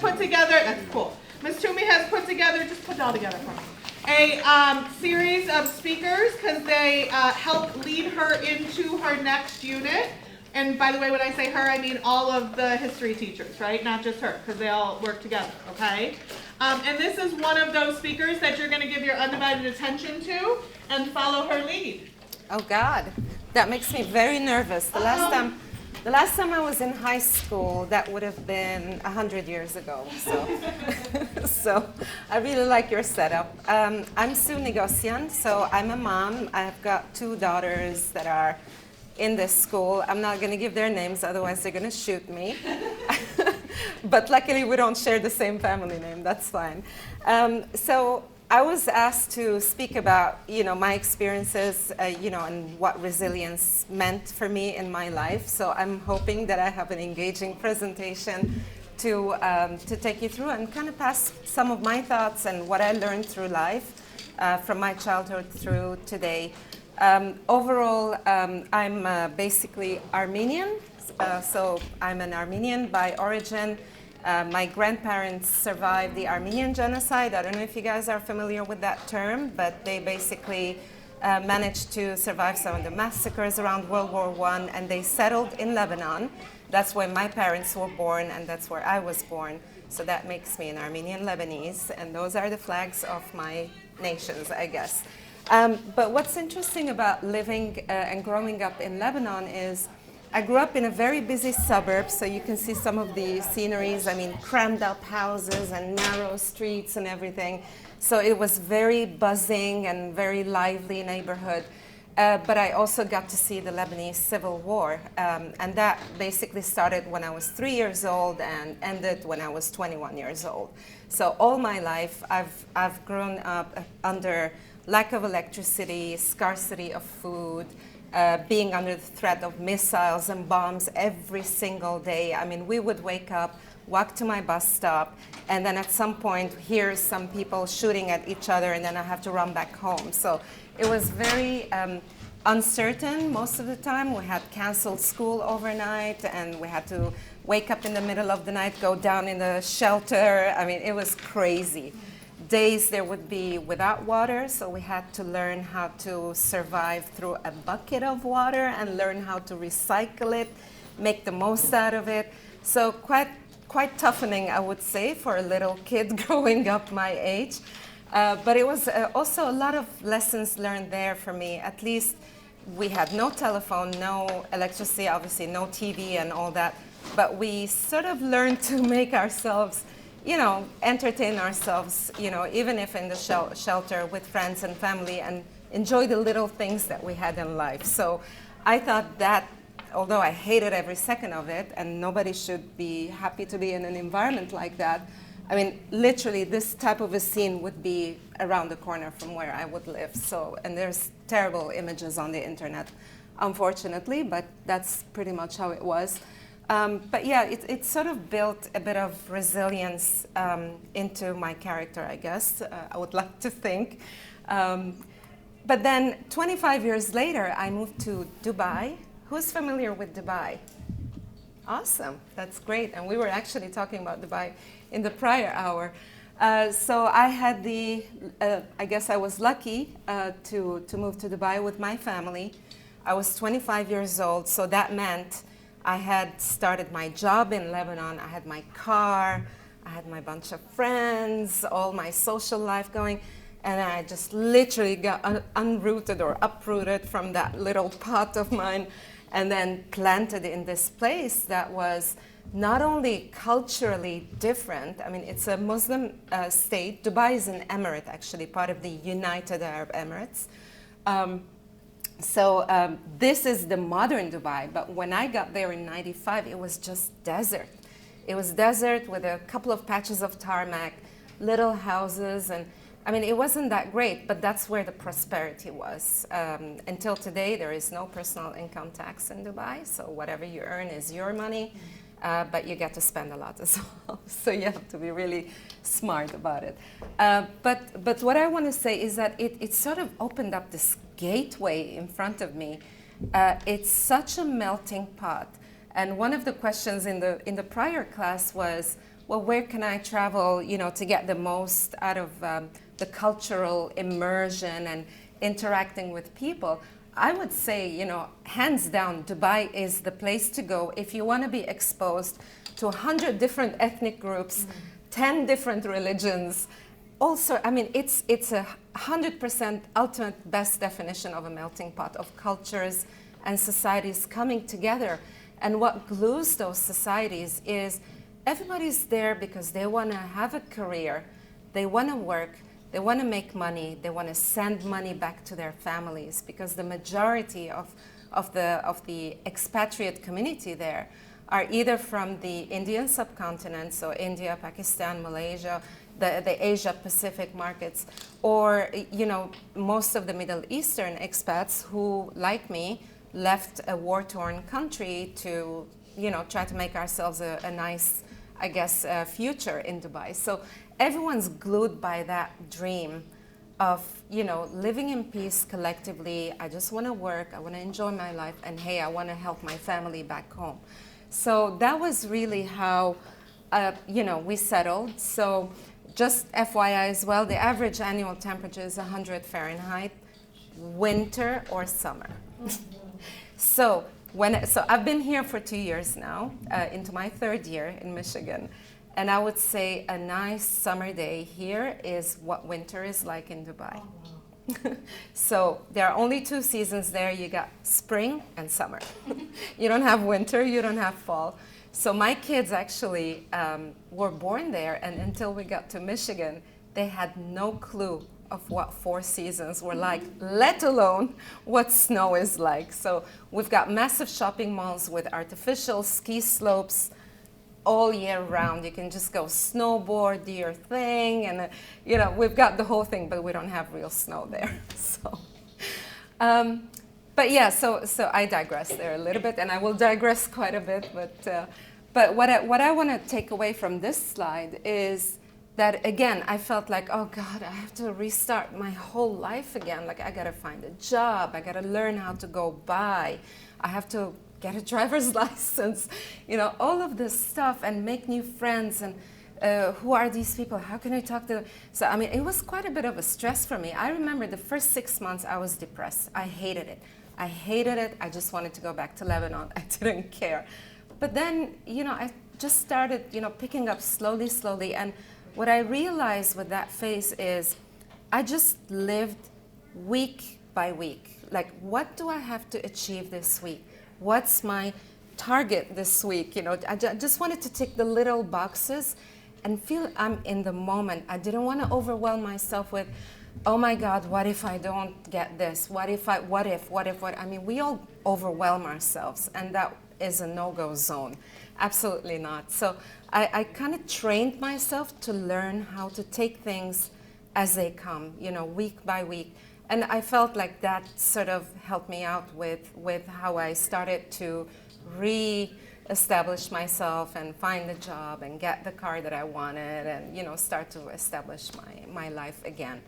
put together, that's cool. Ms. Toomey has put together, just put it all together for me, a series of speakers because they help lead her into her next unit. And by the way, when I say her, I mean all of the history teachers, right? Not just her, because they all work together, okay? And this is one of those speakers that you're going to give your undivided attention to and follow her lead. Oh God, that makes me very nervous. The last time I was in high school, that would have been 100 years ago. So, so I really like your setup. I'm Sue Nigoghossian, so I'm a mom. I've got 2 daughters that are in this school. I'm not going to give their names, otherwise they're going to shoot me. But luckily we don't share the same family name, that's fine. So I was asked to speak about, my experiences, and what resilience meant for me in my life. So I'm hoping that I have an engaging presentation to take you through and kind of pass some of my thoughts and what I learned through life from my childhood through today. Overall, I'm basically Armenian, so I'm an Armenian by origin. My grandparents survived the Armenian genocide. I don't know if you guys are familiar with that term, but they basically managed to survive some of the massacres around World War I, and they settled in Lebanon. That's where my parents were born, and that's where I was born. So that makes me an Armenian Lebanese, and those are the flags of my nations, I guess. But what's interesting about living and growing up in Lebanon is I grew up in a very busy suburb, so you can see some of the sceneries. I mean, crammed up houses and narrow streets and everything. So it was very buzzing and very lively neighborhood. But I also got to see the Lebanese Civil War, and that basically started when I was 3 years old and ended when I was 21 years old. So all my life, I've grown up under lack of electricity, scarcity of food, being under the threat of missiles and bombs every single day. I mean, we would wake up, walk to my bus stop, and then at some point hear some people shooting at each other, and then I have to run back home. So it was very uncertain most of the time. We had canceled school overnight, and we had to wake up in the middle of the night, go down in the shelter. I mean, it was crazy. Days there would be without water, so we had to learn how to survive through a bucket of water and learn how to recycle it, make the most out of it. So quite toughening, I would say, for a little kid growing up my age. But it was also a lot of lessons learned there for me. At least we had no telephone, no electricity, obviously no TV and all that, but we sort of learned to make ourselves entertain ourselves, even if in the shelter with friends and family, and enjoy the little things that we had in life. So I thought that, although I hated every second of it, and nobody should be happy to be in an environment like that, I mean, literally this type of a scene would be around the corner from where I would live. So, and there's terrible images on the internet, unfortunately, but that's pretty much how it was. But yeah, it sort of built a bit of resilience into my character, I guess, I would like to think. But then 25 years later, I moved to Dubai. Who's familiar with Dubai? Awesome, that's great. And we were actually talking about Dubai in the prior hour. So I had I guess I was lucky to move to Dubai with my family. I was 25 years old, so that meant I had started my job in Lebanon. I had my car, I had my bunch of friends, all my social life going, and I just literally got unrooted or uprooted from that little pot of mine and then planted in this place that was not only culturally different. I mean, it's a Muslim state. Dubai is an emirate, actually, part of the United Arab Emirates. So this is the modern Dubai, but when I got there in '95, it was just desert. It was desert with a couple of patches of tarmac, little houses, and I mean, it wasn't that great, but that's where the prosperity was. Until today, there is no personal income tax in Dubai, so whatever you earn is your money, but you get to spend a lot as well, so you have to be really smart about it. But what I want to say is that it sort of opened up this gateway in front of me. It's such a melting pot. And one of the questions in the prior class was, well, where can I travel, to get the most out of the cultural immersion and interacting with people? I would say, hands down, Dubai is the place to go if you want to be exposed to 100 different ethnic groups, 10 different religions. Also, I mean, it's a 100% ultimate best definition of a melting pot of cultures and societies coming together. And what glues those societies is everybody's there because they want to have a career, they want to work, they want to make money, they want to send money back to their families, because the majority of the expatriate community there are either from the Indian subcontinent, so India, Pakistan, Malaysia, the Asia Pacific markets, or most of the Middle Eastern expats who, like me, left a war-torn country to try to make ourselves a nice, I guess, future in Dubai. So everyone's glued by that dream of living in peace collectively. I just want to work, I want to enjoy my life, and hey, I want to help my family back home. So that was really how we settled. So just FYI as well, the average annual temperature is 100 Fahrenheit, winter or summer. So I've been here for 2 years now, into my 3rd year in Michigan. And I would say a nice summer day here is what winter is like in Dubai. So there are only 2 seasons there. You got spring and summer. You don't have winter, you don't have fall. So my kids actually were born there, and until we got to Michigan, they had no clue of what 4 seasons were like, let alone what snow is like. So we've got massive shopping malls with artificial ski slopes all year round. You can just go snowboard, do your thing, and we've got the whole thing, but we don't have real snow there. So, but yeah, so I digress there a little bit, and I will digress quite a bit. But what I want to take away from this slide is that, again, I felt like, oh God, I have to restart my whole life again. Like, I gotta find a job, I gotta learn how to go by, I have to get a driver's license, all of this stuff, and make new friends, and who are these people? How can I talk to them? So, I mean, it was quite a bit of a stress for me. I remember the first 6 months I was depressed. I hated it. I just wanted to go back to Lebanon. I didn't care. But then, I just started, picking up slowly. And what I realized with that phase is I just lived week by week. Like, what do I have to achieve this week? What's my target this week? I just wanted to tick the little boxes and feel I'm in the moment. I didn't want to overwhelm myself with, oh my God, what if I don't get this? What if? I mean, we all overwhelm ourselves, and that is a no-go zone. Absolutely not. So I kind of trained myself to learn how to take things as they come, week by week. And I felt like that sort of helped me out with how I started to re-establish myself and find a job and get the car that I wanted, and start to establish my life again.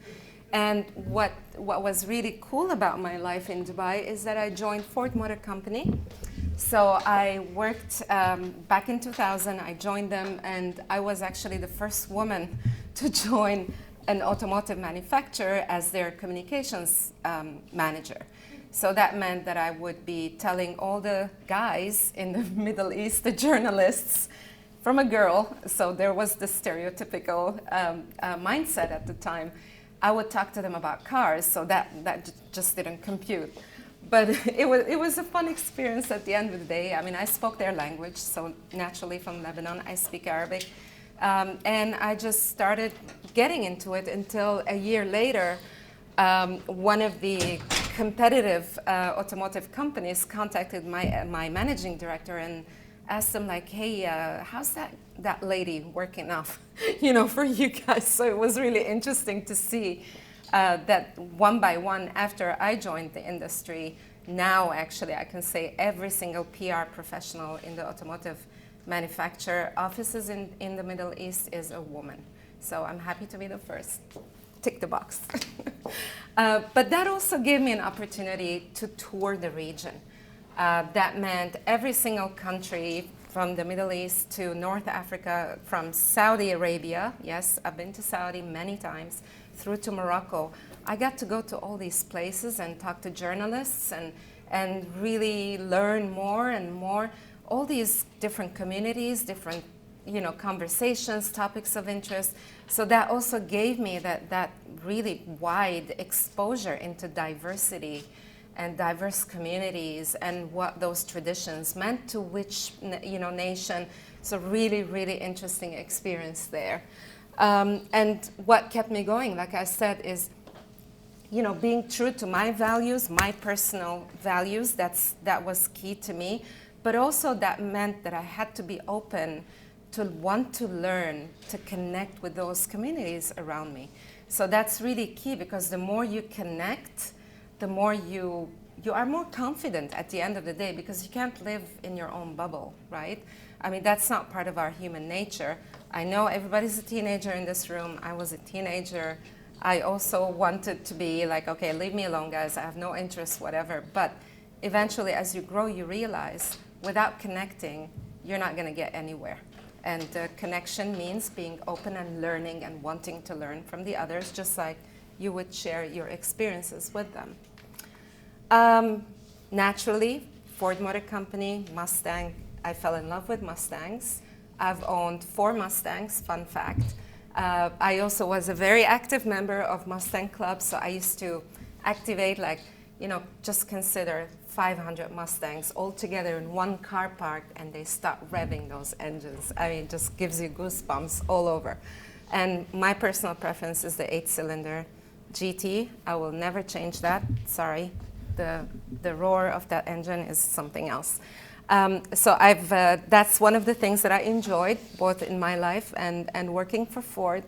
And what was really cool about my life in Dubai is that I joined Ford Motor Company. So I worked back in 2000. I joined them, and I was actually the first woman to join an automotive manufacturer as their communications manager. So that meant that I would be telling all the guys in the Middle East, the journalists, from a girl, so there was the stereotypical mindset at the time. I would talk to them about cars, so that just didn't compute. But it was a fun experience at the end of the day. I mean, I spoke their language, so naturally from Lebanon, I speak Arabic. And I just started getting into it until a year later, one of the competitive automotive companies contacted my managing director and asked him, like, hey, how's that lady working out, for you guys? So it was really interesting to see that one by one, after I joined the industry, now actually I can say every single PR professional in the automotive manufacturer offices in the Middle East is a woman. So I'm happy to be the first. Tick the box. But that also gave me an opportunity to tour the region. That meant every single country from the Middle East to North Africa, from Saudi Arabia, yes, I've been to Saudi many times, through to Morocco. I got to go to all these places and talk to journalists and really learn more and more. All these different communities, different conversations, topics of interest. So that also gave me that really wide exposure into diversity and diverse communities and what those traditions meant to which nation. So really, really interesting experience there. And what kept me going, like I said, is being true to my values, my personal values. That was key to me. But also that meant that I had to be open to want to learn, to connect with those communities around me. So that's really key, because the more you connect, the more you are more confident at the end of the day, because you can't live in your own bubble, right? I mean, that's not part of our human nature. I know everybody's a teenager in this room. I was a teenager. I also wanted to be like, okay, leave me alone, guys. I have no interest, whatever. But eventually, as you grow, you realize without connecting, you're not going to get anywhere. And connection means being open and learning and wanting to learn from the others, just like you would share your experiences with them. Naturally, Ford Motor Company, Mustang, I fell in love with Mustangs. I've owned 4 Mustangs, fun fact. I also was a very active member of Mustang Club, so I used to activate, just consider 500 Mustangs all together in one car park, and they start revving those engines. I mean, it just gives you goosebumps all over. And my personal preference is the 8-cylinder GT. I will never change that, sorry. The roar of that engine is something else. So that's one of the things that I enjoyed, both in my life and working for Ford.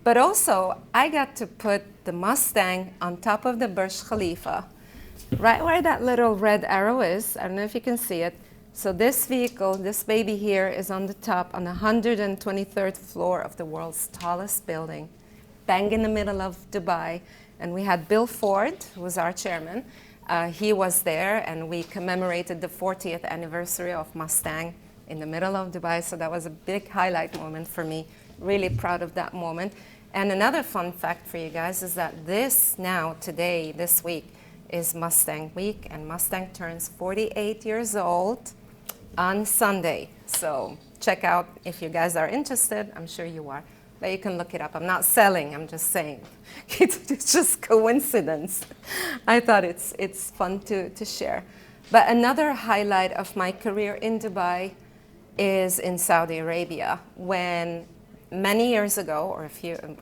But also, I got to put the Mustang on top of the Burj Khalifa, right where that little red arrow is. I don't know if you can see it. So this vehicle, this baby here, is on the top, on the 123rd floor of the world's tallest building, bang in the middle of Dubai. And we had Bill Ford, who was our chairman. He was there, and we commemorated the 40th anniversary of Mustang in the middle of Dubai. So that was a big highlight moment for me. Really proud of that moment. And another fun fact for you guys is that this week, is Mustang Week, and Mustang turns 48 years old on Sunday. So check out if you guys are interested. I'm sure you are. But you can look it up. I'm not selling, I'm just saying. It's just coincidence. I thought it's fun to share. But another highlight of my career in Dubai is in Saudi Arabia, when many years ago, or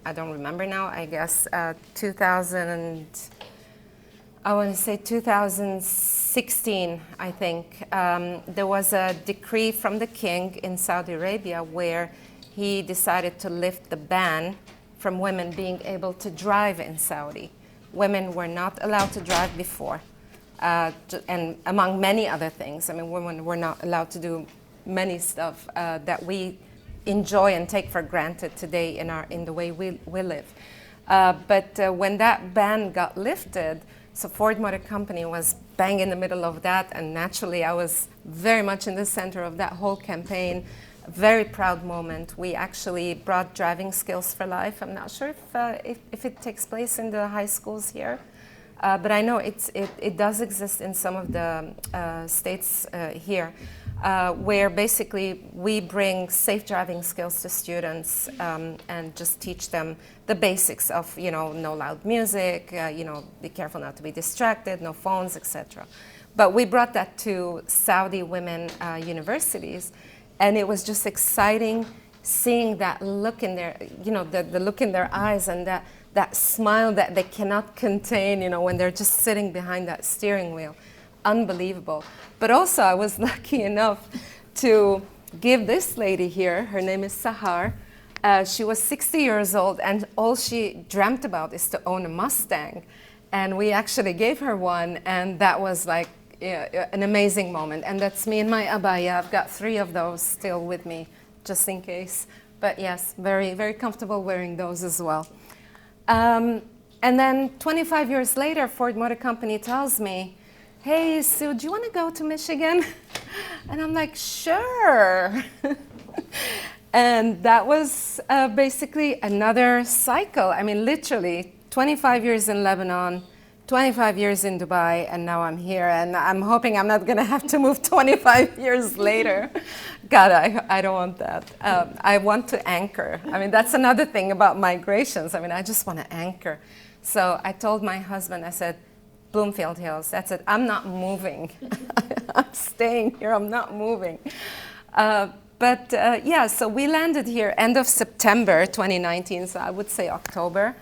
I don't remember now, I guess 2016, I think, there was a decree from the king in Saudi Arabia where he decided to lift the ban from women being able to drive in Saudi. Women were not allowed to drive before, and among many other things. I mean, women were not allowed to do many stuff that we enjoy and take for granted today in the way we live. But when that ban got lifted, so Ford Motor Company was bang in the middle of that, and naturally I was very much in the center of that whole campaign. Very proud moment. We actually brought driving skills for life. I'm not sure if it takes place in the high schools here, but I know it does exist in some of the states here, where basically we bring safe driving skills to students and just teach them the basics of, no loud music, be careful not to be distracted, no phones, etc. But we brought that to Saudi women universities. And it was just exciting seeing that look in their, the look in their eyes, and that smile that they cannot contain, when they're just sitting behind that steering wheel. Unbelievable. But also I was lucky enough to give this lady here, her name is Sahar. She was 60 years old, and all she dreamt about is to own a Mustang. And we actually gave her one, and that was like, an amazing moment. And that's me in my abaya. I've got 3 of those still with me, just in case. But yes, very, very comfortable wearing those as well. And then 25 years later, Ford Motor Company tells me, hey, Sue, do you want to go to Michigan? And I'm like, sure. And that was basically another cycle. I mean, literally 25 years in Lebanon, 25 years in Dubai, and now I'm here. And I'm hoping I'm not going to have to move 25 years later. God, I don't want that. I want to anchor. I mean, that's another thing about migrations. I mean, I just want to anchor. So I told my husband, I said, Bloomfield Hills, that's it. I'm not moving. I'm staying here. I'm not moving. But yeah, so we landed here end of September 2019, so I would say October.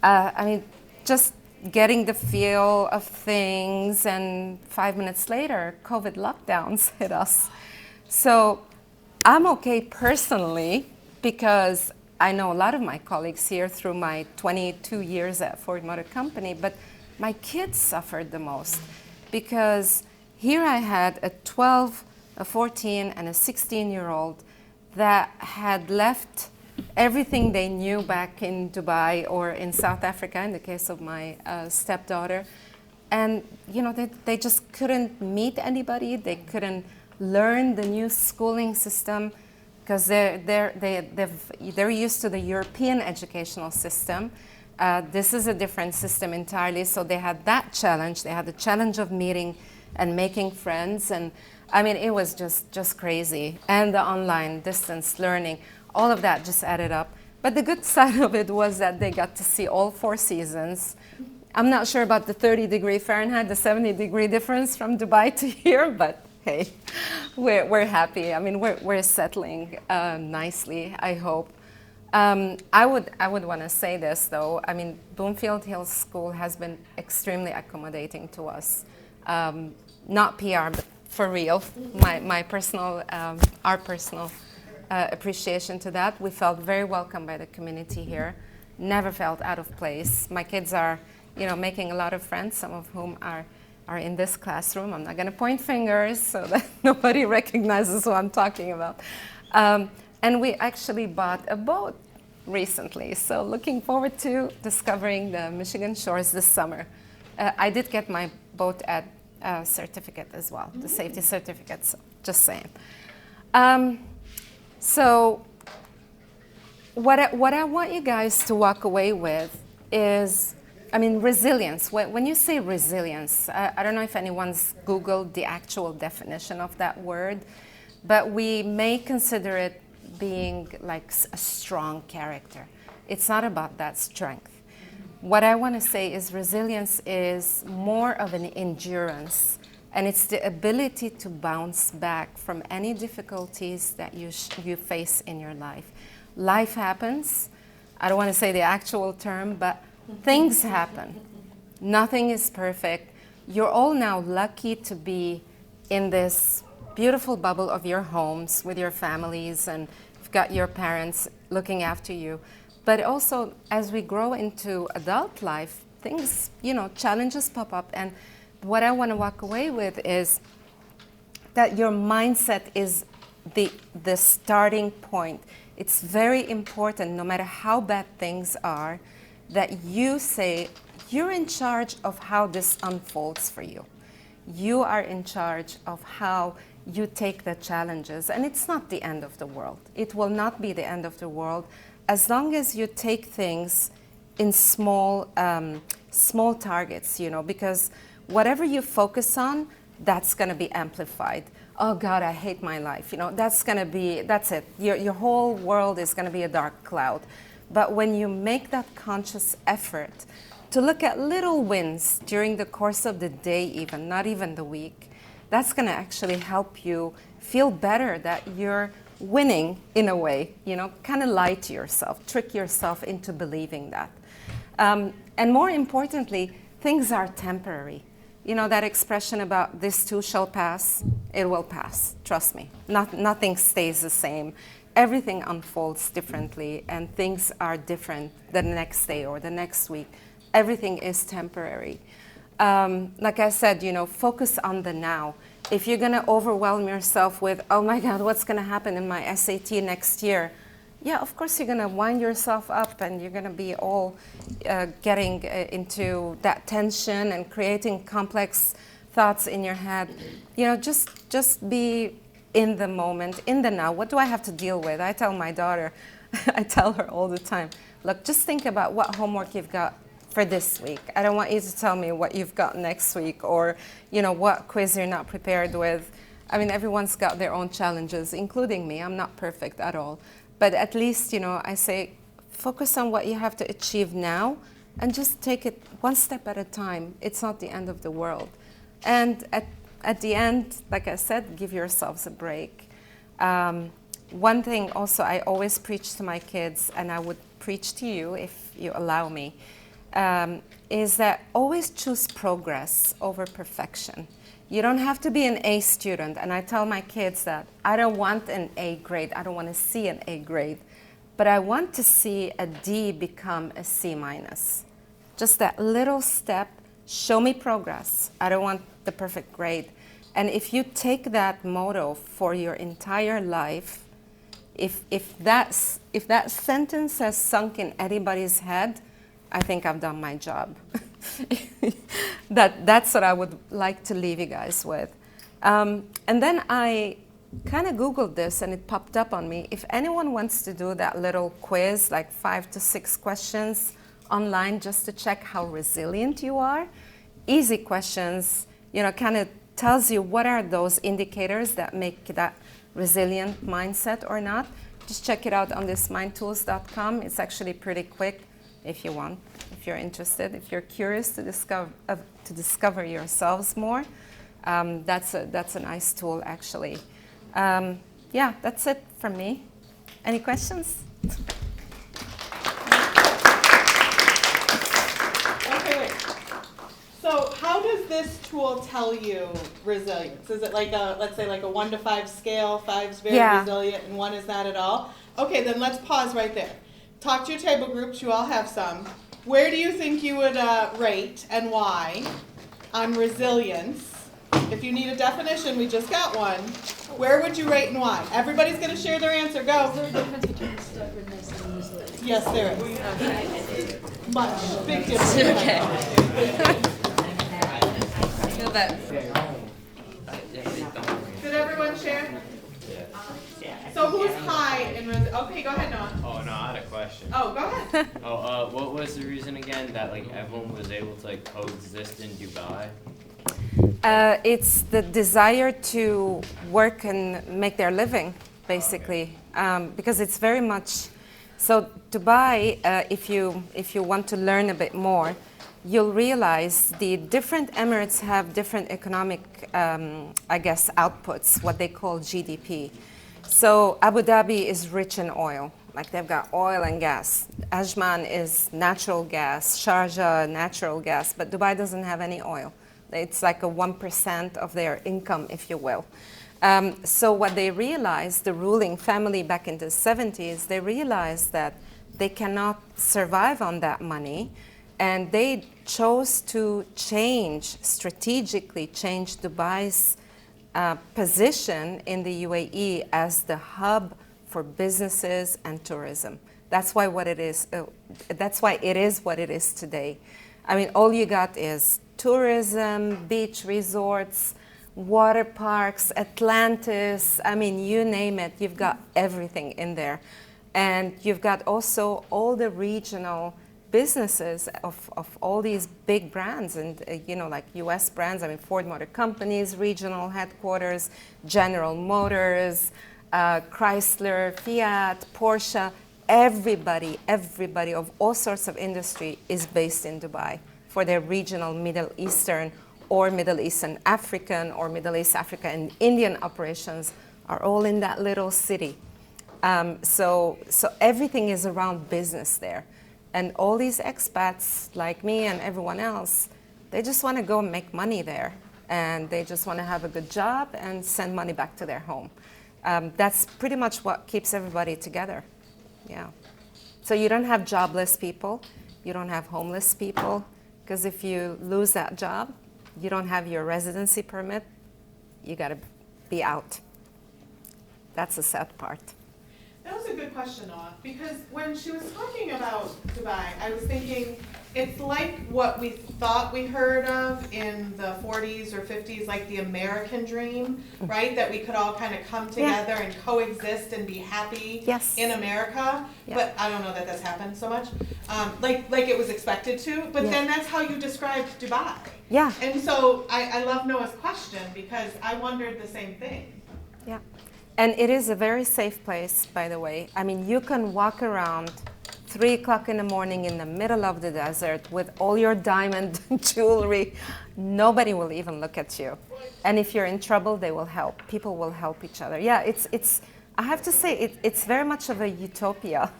I mean, just getting the feel of things, and 5 minutes later, COVID lockdowns hit us. So I'm okay personally because I know a lot of my colleagues here through my 22 years at Ford Motor Company, but my kids suffered the most because here I had a 12, a 14, and a 16-year-old that had left everything they knew back in Dubai or in South Africa, in the case of my stepdaughter. And, you know, they just couldn't meet anybody. They couldn't learn the new schooling system because they're used to the European educational system. This is a different system entirely, so they had that challenge. They had the challenge of meeting and making friends, and I mean, it was just crazy. And the online distance learning, all of that just added up. But the good side of it was that they got to see all 4 seasons. I'm not sure about the 30-degree Fahrenheit, the 70-degree difference from Dubai to here, but hey, we're happy. I mean, we're settling nicely, I hope. I would want to say this, though. I mean, Bloomfield Hills School has been extremely accommodating to us. Not PR, but for real. My personal, our personal appreciation to that. We felt very welcome by the community here. Never felt out of place. My kids are, you know, making a lot of friends, some of whom are in this classroom. I'm not going to point fingers so that nobody recognizes who I'm talking about. And we actually bought a boat recently, so looking forward to discovering the Michigan shores this summer. I did get my boat at certificate as well, the safety certificate, so just saying. So what I want you guys to walk away with is, I mean, resilience. When you say resilience, I don't know if anyone's Googled the actual definition of that word, but we may consider it being like a strong character. It's not about that strength. What I want to say is resilience is more of an endurance, and it's the ability to bounce back from any difficulties that you face in your life. Life happens. I don't want to say the actual term, but things happen. Nothing is perfect. You're all now lucky to be in this beautiful bubble of your homes with your families, and you've got your parents looking after you. But also, as we grow into adult life, things, you know, challenges pop up. And what I want to walk away with is that your mindset is the starting point. It's very important, no matter how bad things are, that you say, you're in charge of how this unfolds for you. You are in charge of how you take the challenges. And it's not the end of the world. It will not be the end of the world as long as you take things in small targets, you know, because whatever you focus on, that's going to be amplified. Oh God, I hate my life. You know, that's it. Your whole world is going to be a dark cloud. But when you make that conscious effort to look at little wins during the course of the day even, not even the week, that's going to actually help you feel better that you're winning in a way, you know, kind of lie to yourself, trick yourself into believing that. And more importantly, things are temporary. You know, that expression about this too shall pass, it will pass, trust me. Nothing stays the same. Everything unfolds differently, and things are different the next day or the next week. Everything is temporary. Like I said, you know, focus on the now. If you're going to overwhelm yourself with, oh my God, what's going to happen in my SAT next year? Yeah, of course you're going to wind yourself up, and you're going to be all getting into that tension and creating complex thoughts in your head, just be in the moment, in the now. What do I have to deal with? I tell my daughter, I tell her all the time, look, just think about what homework you've got for this week. I don't want you to tell me what you've got next week or, what quiz you're not prepared with. I mean, everyone's got their own challenges, including me. I'm not perfect at all. But at least, I say, focus on what you have to achieve now and just take it one step at a time. It's not the end of the world. And at the end, like I said, give yourselves a break. One thing also I always preach to my kids, and I would preach to you if you allow me, is that always choose progress over perfection. You don't have to be an A student, and I tell my kids that I don't want an A grade, I don't want to see an A grade, but I want to see a D become a C minus. Just that little step, show me progress. I don't want the perfect grade. And if you take that motto for your entire life, if that sentence has sunk in anybody's head, I think I've done my job. That's what I would like to leave you guys with. And then I kind of Googled this and it popped up on me. If anyone wants to do that little quiz, like 5 to 6 questions online just to check how resilient you are, easy questions, kind of tells you what are those indicators that make that resilient mindset or not. Just check it out on this mindtools.com. It's actually pretty quick if you want, if you're interested, if you're curious to discover yourselves more. That's a nice tool, actually. Yeah, that's it from me. Any questions? Okay, wait. So how does this tool tell you resilience? Is it like let's say like a 1 to 5 scale? 5's very resilient and 1 is not at all? Okay, then let's pause right there. Talk to your table groups, you all have some. Where do you think you would rate and why on resilience? If you need a definition, we just got one. Where would you rate and why? Everybody's going to share their answer. Go. Is there a difference between stubbornness and resilience? Yes, there is. Okay. Much. Big difference. Okay. I feel that. Did everyone share? So who's high in resilience? Okay, go ahead, Noah. Oh no, I had a question. Oh, go ahead. What was the reason again that like everyone was able to like coexist in Dubai? It's the desire to work and make their living, basically, because it's very much. So Dubai, if you want to learn a bit more, you'll realize the different emirates have different economic, outputs, what they call GDP. So Abu Dhabi is rich in oil, like they've got oil and gas. Ajman is natural gas, Sharjah natural gas, but Dubai doesn't have any oil. It's like a 1% of their income, if you will. So what they realized, the ruling family back in the 70s, they realized that they cannot survive on that money, and they chose to strategically change Dubai's position in the UAE as the hub for businesses and tourism. That's why it is what it is today. I mean, all you got is tourism, beach resorts, water parks, Atlantis, I mean, you name it, you've got everything in there. And you've got also all the regional businesses of all these big brands and, like US brands, I mean, Ford Motor Company's regional headquarters, General Motors, Chrysler, Fiat, Porsche, everybody of all sorts of industry is based in Dubai for their regional Middle Eastern or Middle Eastern African or Middle East Africa and Indian operations are all in that little city. So everything is around business there. And all these expats, like me and everyone else, they just want to go and make money there. And they just want to have a good job and send money back to their home. That's pretty much what keeps everybody together. Yeah. So you don't have jobless people. You don't have homeless people. Because if you lose that job, you don't have your residency permit, you got to be out. That's the sad part. That was a good question, Noah, because when she was talking about Dubai, I was thinking, It's like what we thought we heard of in the 40s or 50s, like the American dream, right? That we could all kind of come together and coexist and be happy Yes. in America. Yeah. But I don't know that that's happened so much, like it was expected to. But Yeah. then that's how you described Dubai. Yeah. And so I love Noah's question because I wondered the same thing. Yeah. And it is a very safe place, by the way. I mean, you can walk around 3 o'clock in the morning in the middle of the desert with all your diamond jewelry. Nobody will even look at you. And if you're in trouble, they will help. People will help each other. Yeah, it's I have to say, it's very much of a utopia.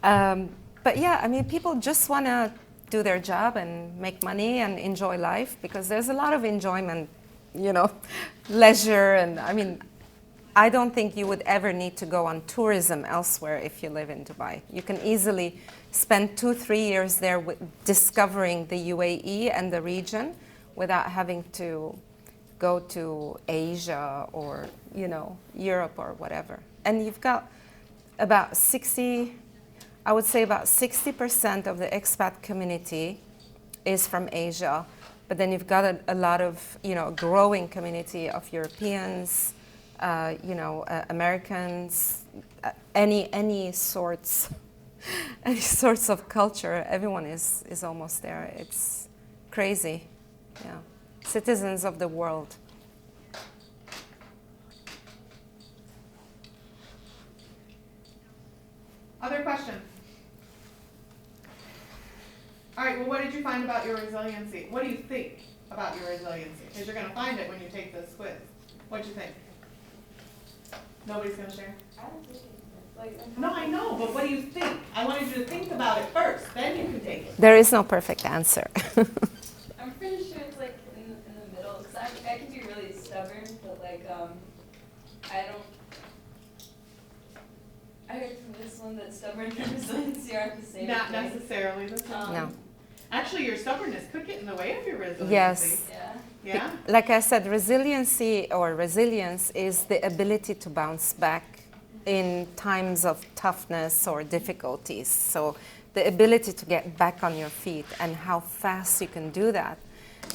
But yeah, I mean, people just want to do their job and make money and enjoy life because there's a lot of enjoyment, you know, leisure. And I mean, I don't think you would ever need to go on tourism elsewhere if you live in Dubai. You can easily spend 2-3 years there discovering the UAE and the region without having to go to Asia or, you know, Europe or whatever. And you've got about 60% of the expat community is from Asia, but then you've got a lot of, you know, growing community of Europeans, you know, Americans, any sorts of culture. Everyone is almost there. It's crazy. Yeah, citizens of the world. Other questions? All right, well, what did you find about your resiliency? What do you think about your resiliency? Because you're going to find it when you take this quiz. What'd you think? Nobody's going to share? I don't think it's like. No, I know, but what do you think? I wanted you to think about it first, then you can take it. There is no perfect answer. I'm pretty sure it's like in the middle, because I can be really stubborn, but like, I don't. I heard from this one that stubbornness and resiliency aren't the same Not thing. necessarily the same. No. Actually, your stubbornness could get in the way of your resiliency. Yes. Yeah. Yeah? Like I said, resilience is the ability to bounce back in times of toughness or difficulties. So the ability to get back on your feet and how fast you can do that.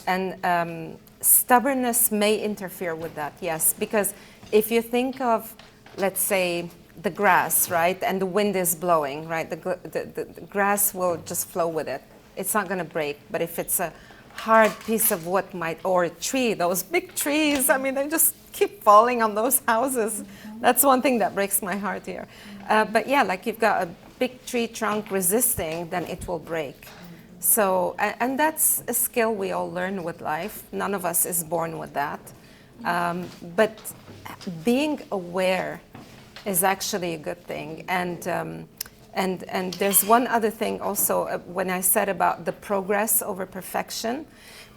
And stubbornness may interfere with that, yes, because if you think of, let's say, the grass, right, and the wind is blowing, right, the grass will just flow with it. It's not going to break, but if it's a hard piece of wood or a tree, those big trees, I mean, they just keep falling on those houses. That's one thing that breaks my heart here. But yeah, like you've got a big tree trunk resisting, then it will break. So, and that's a skill we all learn with life. None of us is born with that. But being aware is actually a good thing. And there's one other thing also, when I said about the progress over perfection,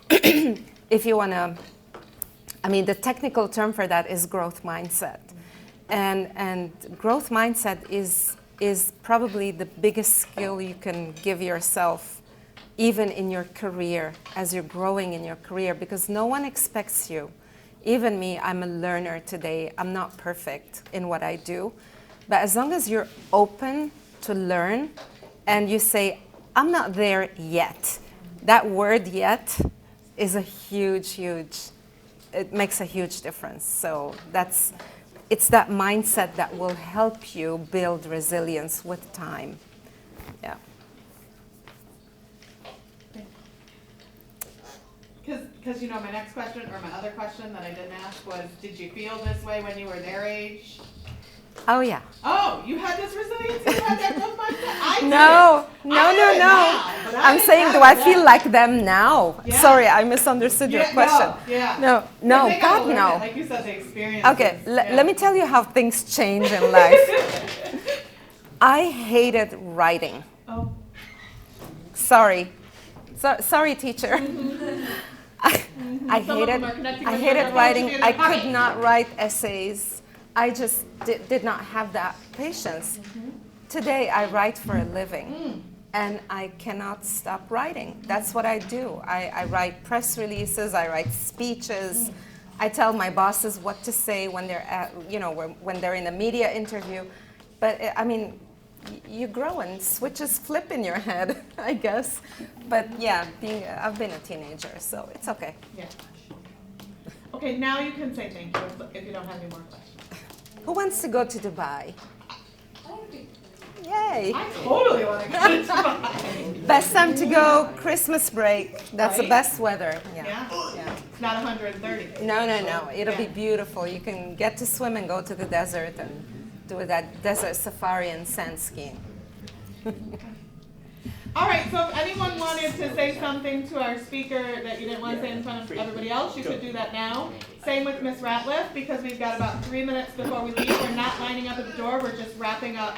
if you want to, I mean, the technical term for that is growth mindset. And growth mindset is probably the biggest skill you can give yourself, even in your career, as you're growing in your career, because no one expects you. Even me, I'm a learner today. I'm not perfect in what I do. But as long as you're open to learn and you say, I'm not there yet. That word yet is a huge, it makes a huge difference. So it's that mindset that will help you build resilience with time. Yeah. Because, you know, my next question, or my other question that I didn't ask was, did you feel this way when you were their age? Oh, yeah. Oh, you had this resilience? You had that growth mindset? I No. didn't. I have it now, but I I'm didn't saying, have do it I then. feel like them now? Yeah. Sorry, I misunderstood your question. No, No, They gotta God, learn no. it, like you said, the experience. Okay, let me tell you how things change in life. I hated writing. Oh. Sorry, teacher. I Some of hated, them are connecting I with hated your writing. emotion in I their pocket. could not write essays. I just did not have that patience. Today, I write for a living, and I cannot stop writing. That's what I do. I write press releases. I write speeches. I tell my bosses what to say when they're at, when they're in a media interview. But I mean, you grow and switches flip in your head, I guess. But yeah, I've been a teenager, so it's okay. Yeah. Okay, now you can say thank you if you don't have any more questions. Who wants to go to Dubai? Yay! I totally want to go to Dubai. Best time to go, Christmas break. That's the Right? best weather. Yeah? Yeah. It's not 130. No. It'll be Yeah. beautiful. You can get to swim and go to the desert and do that desert safari and sand skiing. All right, so if anyone wanted to say something to our speaker that you didn't want to say in front of everybody else, you could do that now. Same with Miss Ratliff, because we've got about 3 minutes before we leave. We're not lining up at the door. We're just wrapping up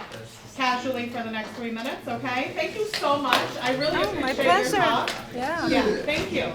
casually for the next 3 minutes, okay? Thank you so much. I really Oh, my appreciate your pleasure. talk. Yeah. Yeah, thank you.